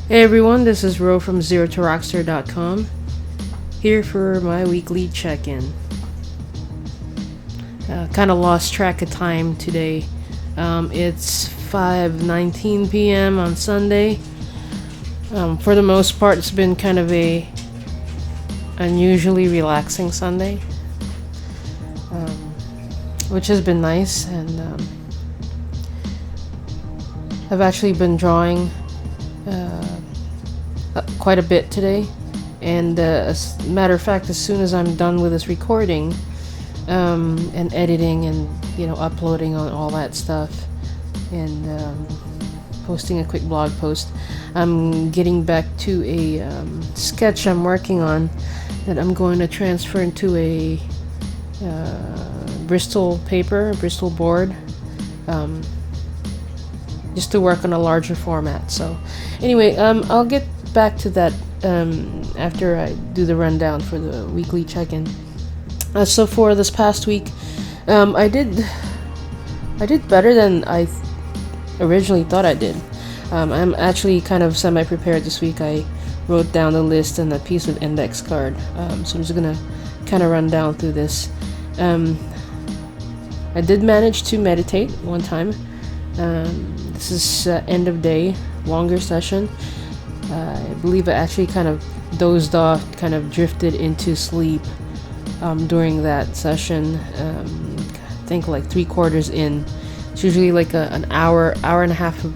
Hey everyone, this is Ro from ZeroToRockstar.com, here for my weekly check-in. Kind of lost track of time today. It's 5:19 p.m. on Sunday. For the most part, it's been kind of a unusually relaxing Sunday, which has been nice, and I've actually been drawing quite a bit today, and as a matter of fact, as soon as I'm done with this recording and editing and uploading on all that stuff and posting a quick blog post, I'm getting back to a sketch I'm working on that I'm going to transfer into a Bristol paper, Bristol board, just to work on a larger format. So anyway, I'll get back to that after I do the rundown for the weekly check-in. So for this past week, I did better than I originally thought I did. I'm actually kind of semi-prepared this week. I wrote down the list and a piece of index card, so I'm just gonna kind of run down through this. I did manage to meditate one time. This is end of day, longer session. I believe I actually kind of dozed off, kind of drifted into sleep during that session. I think like 3/4 in. It's usually like an hour and a half of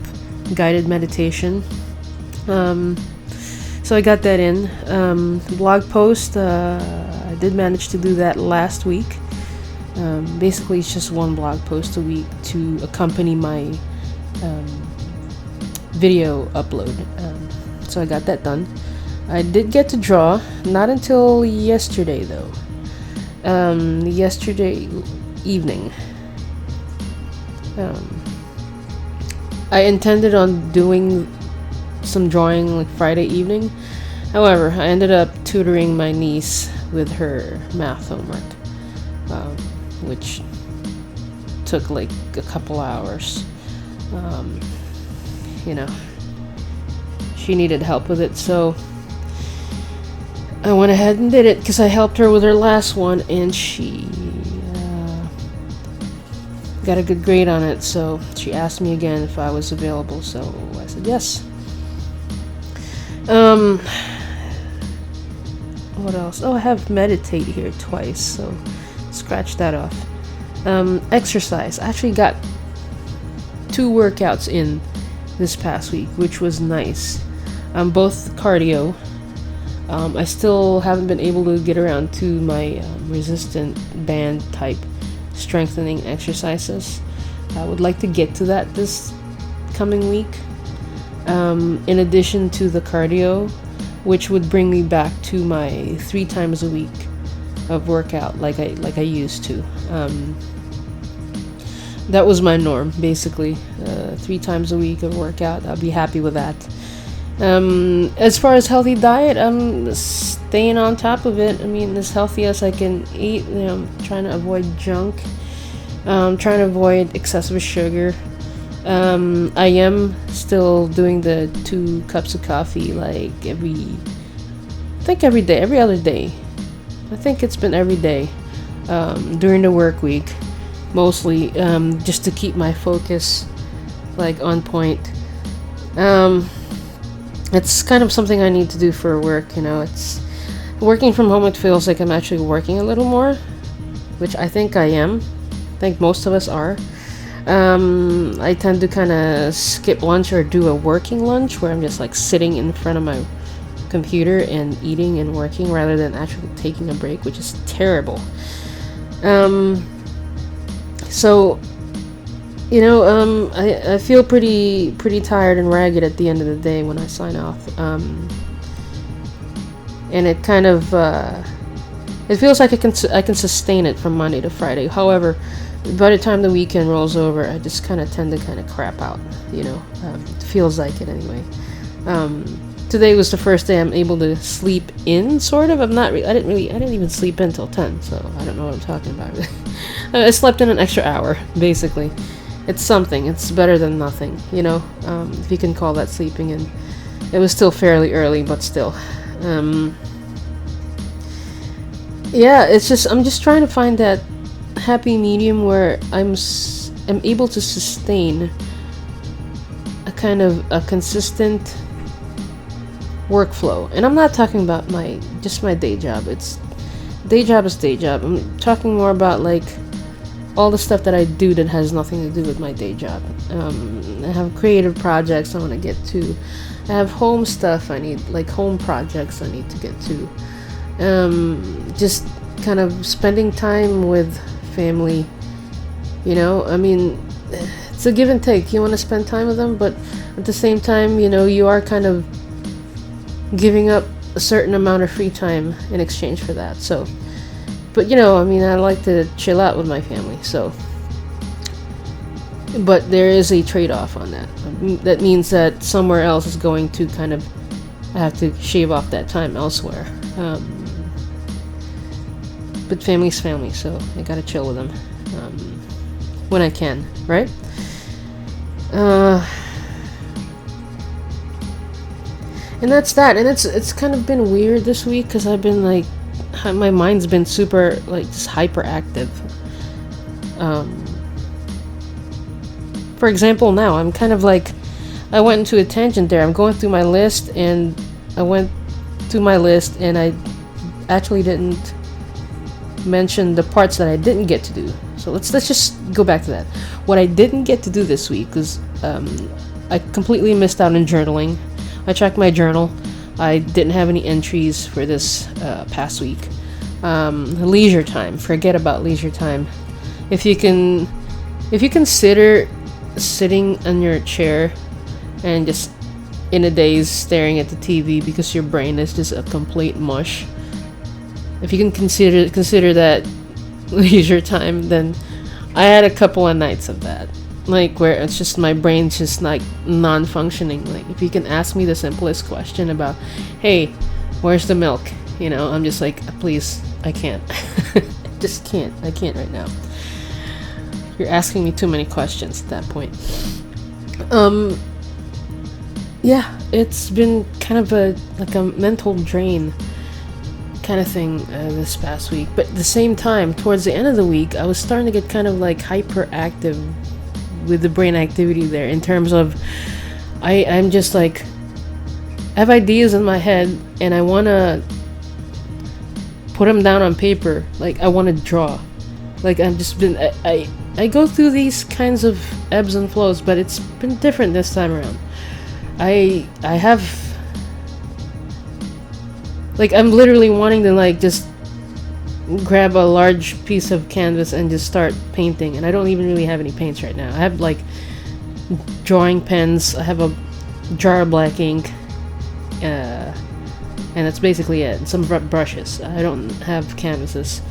guided meditation. So I got that in. Blog post, I did manage to do that last week. Basically, it's just one blog post a week to accompany my video upload. So I got that done. I did get to draw, not until yesterday though. Yesterday evening. I intended on doing some drawing like Friday evening. However, I ended up tutoring my niece with her math homework, which took like a couple hours. She needed help with it, so I went ahead and did it because I helped her with her last one, and she got a good grade on it. So she asked me again if I was available, so I said yes. What else? Oh, I have meditate here twice, so scratch that off. Exercise. I actually got 2 workouts in this past week, which was nice. Both cardio. I still haven't been able to get around to my resistant band type strengthening exercises. I would like to get to that this coming week. In addition to the cardio, which would bring me back to my 3 times a week of workout like I used to. That was my norm, basically. 3 times a week of workout. I'll be happy with that. As far as healthy diet, I'm staying on top of it. I mean, as healthy as I can eat. I'm trying to avoid junk. Trying to avoid excessive sugar. I am still doing the 2 cups of coffee like every day, every other day. I think it's been every day during the work week, mostly just to keep my focus like on point. It's kind of something I need to do for work. It's working from home. It feels like I'm actually working a little more, which I think I am. I think most of us are. I tend to kind of skip lunch or do a working lunch where I'm just like sitting in front of my computer and eating and working rather than actually taking a break, which is terrible. So I feel pretty tired and ragged at the end of the day when I sign off, and it kind of it feels like I can sustain it from Monday to Friday. However, by the time the weekend rolls over, I just kind of tend to kind of crap out. It feels like it anyway. Today was the first day I'm able to sleep in, sort of. I didn't even sleep in till 10, so I don't know what I'm talking about. I slept in an extra hour, basically. It's something. It's better than nothing, if you can call that sleeping in. it was still fairly early, but still. Yeah, I'm just trying to find that happy medium where I'm able to sustain a kind of a consistent workflow. And I'm not talking about my day job. It's day job is day job. I'm talking more about like all the stuff that I do that has nothing to do with my day job. I have creative projects I want to get to. I have home stuff I need, like home projects I need to get to. Just kind of spending time with family. You know, I mean, it's a give and take. You want to spend time with them, but at the same time, you know, you are kind of giving up a certain amount of free time in exchange for that. So, but you know, I mean, I like to chill out with my family. So, but there is a trade-off on that. That means that somewhere else is going to kind of, I have to shave off that time elsewhere. But family's family, so I gotta chill with them when I can, right? And that's that. And it's kind of been weird this week because I've been like, my mind's been super like just hyperactive. For example, now I'm kind of like, I went into a tangent there. I'm going through my list, and I went through my list, and I actually didn't mention the parts that I didn't get to do. So let's just go back to that. What I didn't get to do this week was I completely missed out on journaling. I checked my journal. I didn't have any entries for this past week. Leisure time. Forget about leisure time. If you consider sitting on your chair and just in a daze staring at the TV because your brain is just a complete mush. If you can consider that leisure time, then I had a couple of nights of that. Like where it's just my brain's just like non-functioning. Like if you can ask me the simplest question about, hey, where's the milk? You know, I'm just like, please, I can't. Just can't. I can't right now. You're asking me too many questions at that point. Yeah, it's been kind of a mental drain kind of thing this past week. But at the same time, towards the end of the week, I was starting to get kind of like hyperactive with the brain activity there, in terms of I'm just like, I have ideas in my head and I want to put them down on paper. Like I want to draw. Like I've just been, I go through these kinds of ebbs and flows, but it's been different this time around. I have, like, I'm literally wanting to like just grab a large piece of canvas and just start painting, and I don't even really have any paints right now. I have like drawing pens, I have a jar of black ink, and that's basically it. Some brushes. I don't have canvases.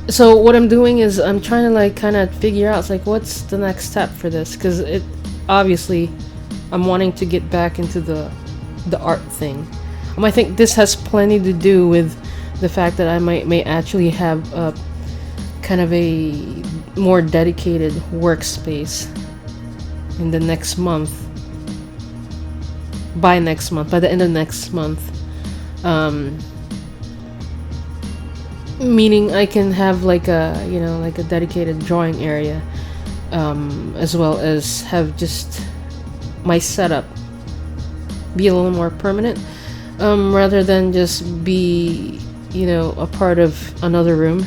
So what I'm doing is I'm trying to like kind of figure out, it's like, what's the next step for this? Because it obviously I'm wanting to get back into the art thing. I think this has plenty to do with the fact that I may actually have a kind of a more dedicated workspace in the next month. By the end of next month. Meaning I can have like a, you know, like a dedicated drawing area, as well as have just my setup be a little more permanent, rather than just be, you know, a part of another room.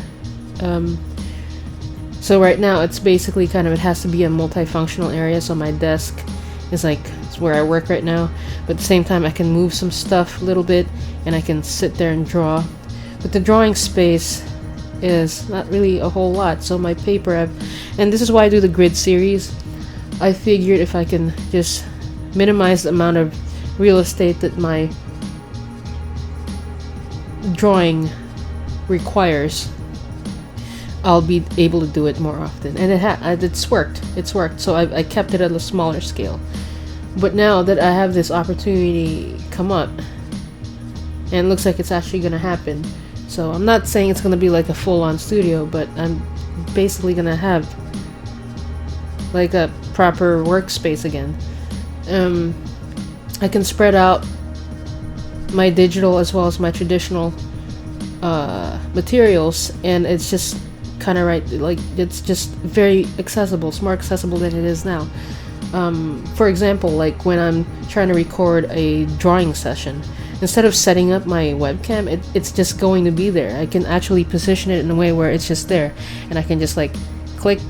So right now it's basically kind of, it has to be a multifunctional area. So my desk is like, it's where I work right now, but at the same time I can move some stuff a little bit and I can sit there and draw. But the drawing space is not really a whole lot. So my paper, and this is why I do the grid series. I figured if I can just minimize the amount of real estate that my drawing requires, I'll be able to do it more often. And it's worked. So I kept it at a smaller scale. But now that I have this opportunity come up, and it looks like it's actually going to happen. So I'm not saying it's going to be like a full-on studio, but I'm basically going to have like a proper workspace again. um, I can spread out my digital as well as my traditional materials, and it's just kind of right, like it's just very accessible. It's more accessible than it is now. For example, like when I'm trying to record a drawing session, instead of setting up my webcam, it's just going to be there. I can actually position it in a way where it's just there, and I can just like click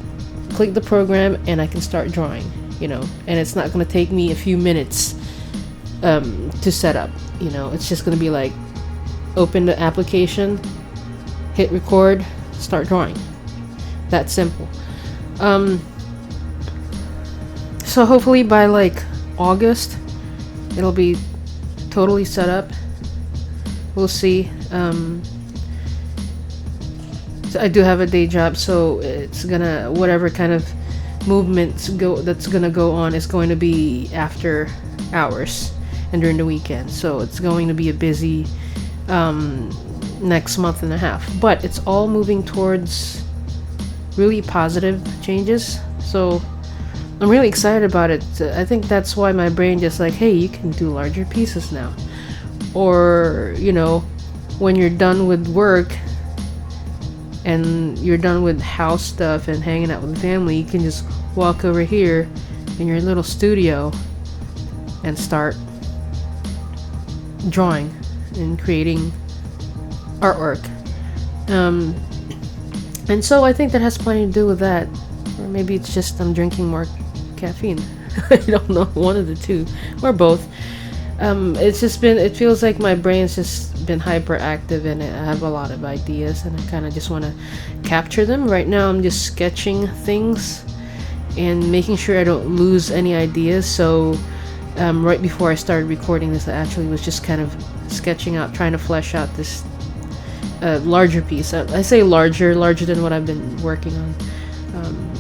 the program, and I can start drawing, and it's not going to take me a few minutes to set up. It's just going to be like open the application, hit record, start drawing. That simple. So hopefully by like August it'll be totally set up. We'll see. So I do have a day job, so it's gonna, whatever kind of that's gonna go on is going to be after hours and during the weekend. So it's going to be a busy next month and a half, but it's all moving towards really positive changes. So I'm really excited about it. I think that's why my brain just like, hey, you can do larger pieces now. Or, when you're done with work and you're done with house stuff and hanging out with the family, you can just walk over here in your little studio and start drawing and creating artwork. And so I think that has plenty to do with that. Or maybe it's just I'm drinking more caffeine. I don't know, one of the two or both. It feels like my brain's just been hyperactive, and I have a lot of ideas, and I kind of just want to capture them. Right now I'm just sketching things and making sure I don't lose any ideas. So right before I started recording this, I actually was just kind of sketching out, trying to flesh out this larger piece. I say larger than what I've been working on.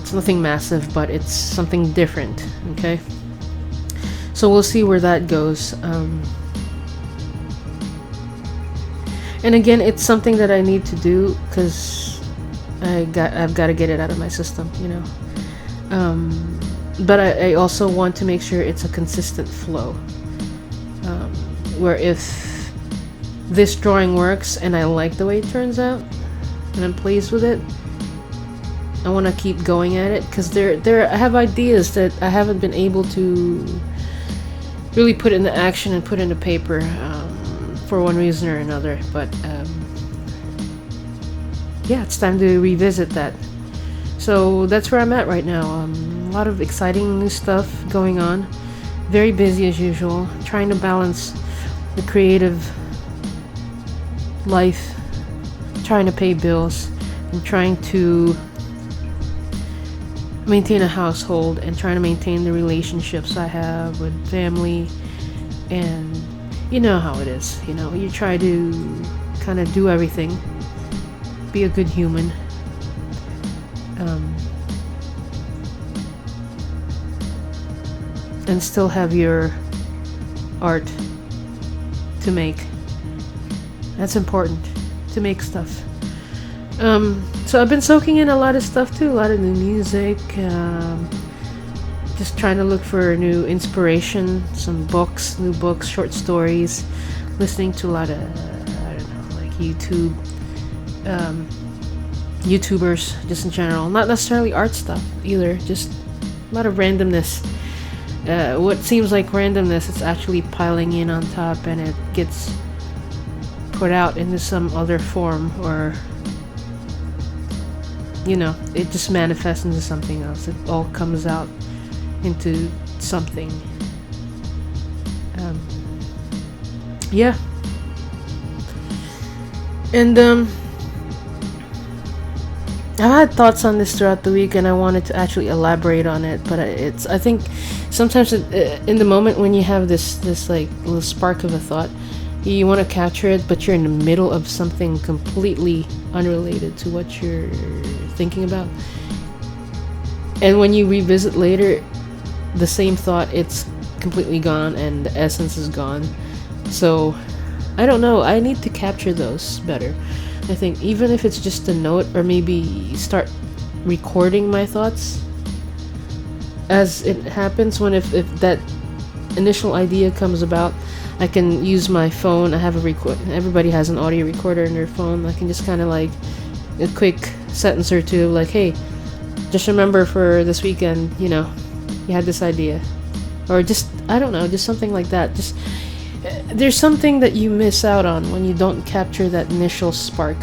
It's nothing massive, but it's something different. Okay, so we'll see where that goes. And again, it's something that I need to do because I've got to get it out of my system, but I also want to make sure it's a consistent flow, where if this drawing works and I like the way it turns out and I'm pleased with it, I want to keep going at it, because I have ideas that I haven't been able to really put into action and put into paper for one reason or another. But yeah, it's time to revisit that. So that's where I'm at right now. A lot of exciting new stuff going on. Very busy as usual, trying to balance the creative life, trying to pay bills, and trying to maintain a household, and trying to maintain the relationships I have with family. And you know how it is, you try to kind of do everything, be a good human, and still have your art to make. That's important, to make stuff. So I've been soaking in a lot of stuff too, a lot of new music, just trying to look for new inspiration, some new books, short stories, listening to a lot of, I don't know, like YouTubers, just in general, not necessarily art stuff either, just a lot of randomness. What seems like randomness, it's actually piling in on top, and it gets put out into some other form, or it just manifests into something else. It all comes out into something. Yeah. And I've had thoughts on this throughout the week, and I wanted to actually elaborate on it, but I think sometimes in the moment when you have this like little spark of a thought, you want to capture it, but you're in the middle of something completely unrelated to what you're thinking about. And when you revisit later, the same thought, it's completely gone and the essence is gone. So I don't know, I need to capture those better. I think even if it's just a note, or maybe start recording my thoughts, as it happens, if that initial idea comes about, I can use my phone. I have a record. Everybody has an audio recorder in their phone. I can just kind of like a quick sentence or two, like, "Hey, just remember for this weekend, you know, you had this idea," or just I don't know, just something like that. Just there's something that you miss out on when you don't capture that initial spark.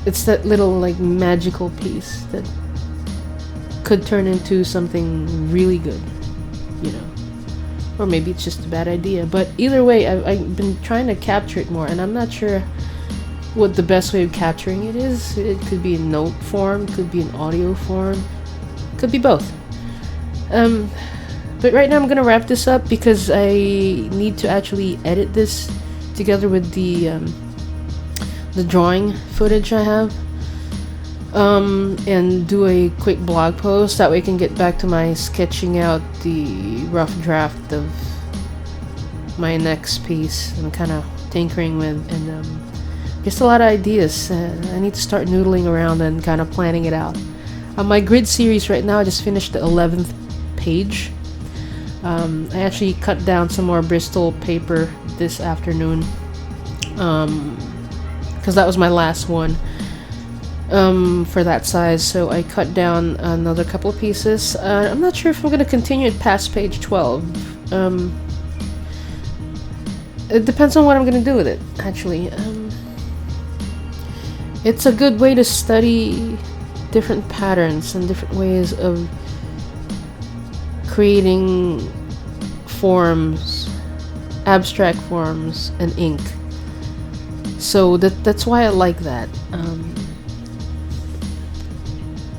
It's that little like magical piece that could turn into something really good, you know. Or maybe it's just a bad idea. But either way, I've been trying to capture it more, and I'm not sure what the best way of capturing it is. It could be in note form, could be in audio form, could be both. But right now I'm gonna wrap this up because I need to actually edit this together with the drawing footage I have, and do a quick blog post. That way I can get back to my sketching out the rough draft of my next piece I'm kind of tinkering with, and just a lot of ideas. I need to start noodling around and kind of planning it out. On my grid series right now, I just finished the 11th page. I actually cut down some more Bristol paper this afternoon, because that was my last one for that size, so I cut down another couple of pieces. I'm not sure if I'm going to continue it past page 12. It depends on what I'm going to do with it, actually. It's a good way to study different patterns and different ways of creating forms, abstract forms, and ink. So that's why I like that.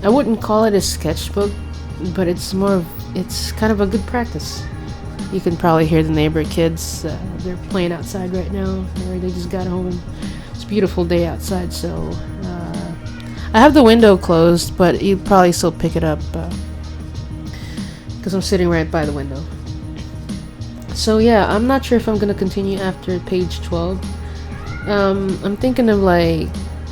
I wouldn't call it a sketchbook, but it's kind of a good practice. You can probably hear the neighbor kids. They're playing outside right now. They just got home. It's a beautiful day outside, so I have the window closed, but you probably still pick it up because I'm sitting right by the window. So yeah, I'm not sure if I'm gonna continue after page 12. I'm thinking of like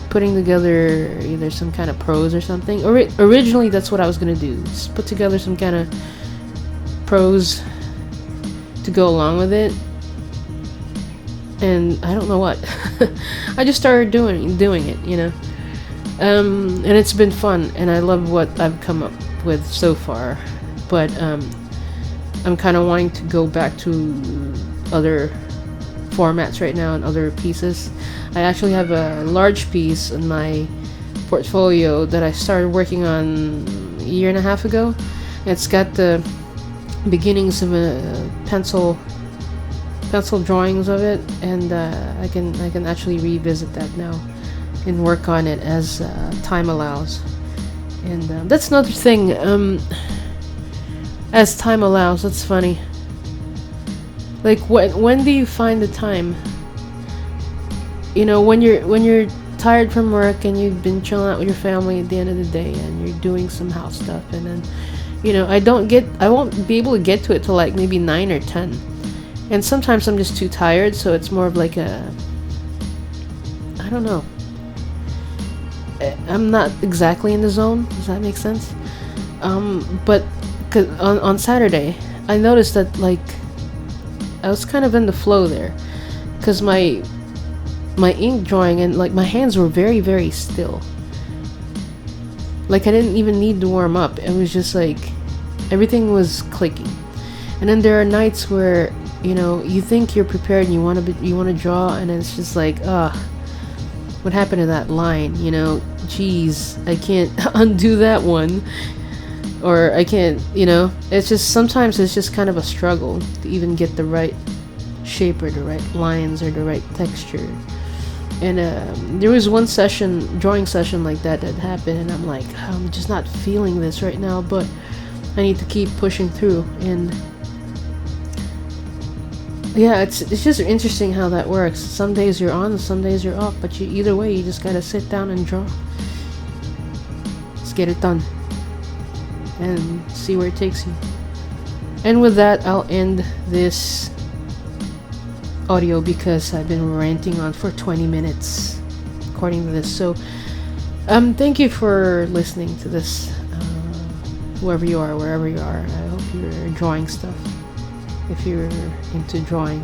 putting together either some kind of prose or something. Originally, that's what I was gonna do. Just put together some kind of prose to go along with it. And I don't know what. I just started doing it, you know. And it's been fun, and I love what I've come up with so far. But I'm kind of wanting to go back to other formats right now and other pieces. I actually have a large piece in my portfolio that I started working on a year and a half ago. It's got the beginnings of a pencil drawings of it, and I can actually revisit that now and work on it as time allows. And that's another thing. As time allows, that's funny. Like when do you find the time? You know, when you're tired from work and you've been chilling out with your family at the end of the day and you're doing some house stuff, and then, you know, I won't be able to get to it till like maybe 9 or 10. And sometimes I'm just too tired, so it's more of like I don't know. I'm not exactly in the zone. Does that make sense? But 'cause on Saturday, I noticed that like I was kind of in the flow there, because my ink drawing and like my hands were very, very still. Like I didn't even need to warm up. It was just like everything was clicking. And then there are nights where, you know, you think you're prepared and you want to draw, and it's just like, what happened to that line? You know, geez, I can't undo that one. Or I can't, you know, it's just, sometimes it's just kind of a struggle to even get the right shape or the right lines or the right texture. And there was one drawing session like that happened, and I'm like, I'm just not feeling this right now, but I need to keep pushing through. And yeah, it's just interesting how that works. Some days you're on, some days you're off, but either way, you just gotta sit down and draw. Let's get it done and see where it takes you. And with that, I'll end this audio because I've been ranting on for 20 minutes according to this. So Thank you for listening to this. Whoever you are, wherever you are, I hope you're enjoying stuff. If you're into drawing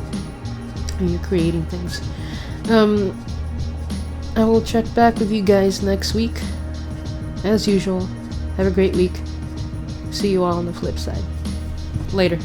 and you're creating things, I will check back with you guys next week. As usual, have a great week. See you all on the flip side. Later.